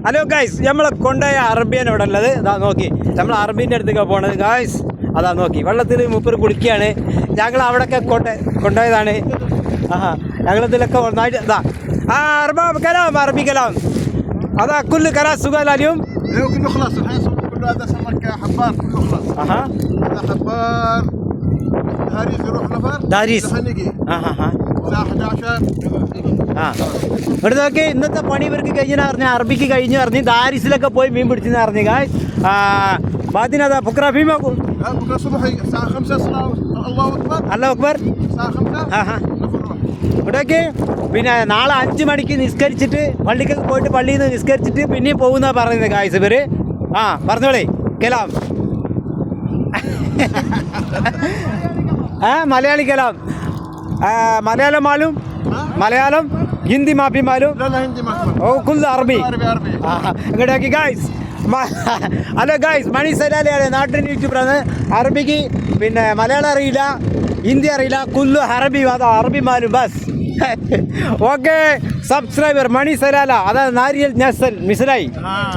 Hello guys, നമ്മളെ കൊണ്ടുപോയ അറബിയാണ് ഇവിടെ ഉള്ളത്. ഇതാ നോക്കി, നമ്മൾ അറബീൻ്റെ അടുത്തേക്കാണ് പോണത് ഗായ്സ്. അതാ നോക്കി, വെള്ളത്തിൽ മൂപ്പർ കുളിക്കുകയാണ്. ഞങ്ങൾ അവിടെയൊക്കെ കൊണ്ടുപോയതാണ്. ഞങ്ങളിതിലൊക്കെ ഒന്നായിട്ട് ഇതാ അറബാബ് കലാം, അറബി കലാം. അതാ കുല്ല് കലാ സുഖാലും كله خلاص الحين كله هذا سمك حبار كله خلاص. هذا حبار داريس يروح نفر داريس نجي الساعة 11 ഇവിടെ നോക്കി, ഇന്നത്തെ പണി ഇവർക്ക് കഴിഞ്ഞെന്ന് പറഞ്ഞാൽ അറബിക്ക് കഴിഞ്ഞ് പറഞ്ഞ് ദാരിസിലൊക്കെ പോയി മീൻ പിടിച്ചെന്ന് പറഞ്ഞു ഗായ്സ്. ബാദിനതാ ബുക്ര ഫീമാക്കും بكره الصبح الساعة 5 صلاة الله أكبر. അല്ലാഹു അക്ബർ. الساعة 5 ഇവിടേക്ക് പിന്നെ നാളെ 5 മണിക്ക് നിസ്കരിച്ചിട്ട് പള്ളിക്കൊക്കെ പോയിട്ട് പള്ളിയിൽ നിന്ന് നിസ്കരിച്ചിട്ട് പിന്നെയും പോകുന്ന പറയുന്നത് ഗായ്സ് ഇവര്. പറഞ്ഞോളേ കലാം. മലയാളി കലാം. മലയാളം മാലും, മലയാളം ഹിന്ദി മാഫി മാലും. لا هندي ما ഓ കുൽ അറബി. عربي. ഇങ്ങോട്ടേക്ക് ഗായ്സ്. ഹലോ ഗായ്സ്, മണി സലാലയാണ്, നാട്ടിൻ യൂട്യൂബറാണ്. അറബിക്ക് പിന്നെ മലയാളം അറിയില്ല, ഹിന്ദി അറിയില്ല, കുല്ലു അറബി. അതാ അറബി മാലും ബസ്. ഓക്കെ, സബ്സ്ക്രൈബർ മണി സലാല, അതായത് നാരിയൽ നസൽ മിസ്ലായി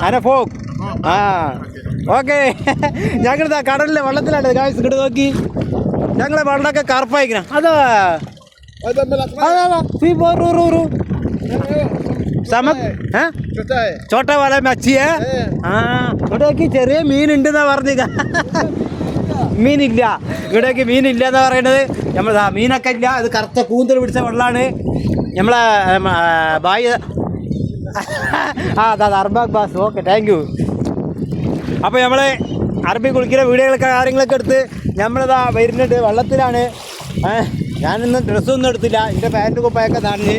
അനഫോക്ക്. ഓക്കെ, ഞങ്ങളിതാ കടലിലെ വെള്ളത്തിലാണ് ഗായ്സ്. ഇങ്ങോട്ട് നോക്കി, ഞങ്ങളെ വെള്ളമൊക്കെ കറുപ്പായിക്കണ. അതാ ചോട്ട വല മച്ചിയേ. ഇവിടേക്ക് ചെറിയ മീനുണ്ടെന്നാ പറഞ്ഞ. മീനില്ല, ഇവിടേക്ക് മീനില്ല എന്നാ പറയണത്. നമ്മൾ മീനൊക്കെ ഇല്ല, അത് കറുത്ത കൂന്തൽ പിടിച്ച വെള്ളമാണ്. നമ്മളെ ബായ് അതാ അർബാഗ് ബാസ്. Okay, thank you. അപ്പോൾ നമ്മൾ അറബി കുളിക്കുന്ന വീഡിയോകളൊക്കെ കാര്യങ്ങളൊക്കെ എടുത്ത് നമ്മളിതാ വരുന്നുണ്ട്. വെള്ളത്തിലാണ്. ഞാനിന്ന് ഡ്രസ്സൊന്നും എടുത്തില്ല, എൻ്റെ പാൻറ്റ് കുപ്പായൊക്കെ നനഞ്ഞ്.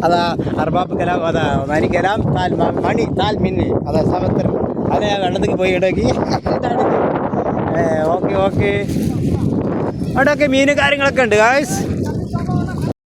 അതാ അർബാബ് കലാം, അതാ മണി കലാം, മണി താൽ മിന്ന്, അതാ സമത്രം. അത് ഞാൻ വെള്ളത്തിൽ പോയി ഇടയ്ക്ക്. ഓക്കെ, അവിടെയൊക്കെ മീൻ കാര്യങ്ങളൊക്കെ ഉണ്ട് ഗായ്സ്.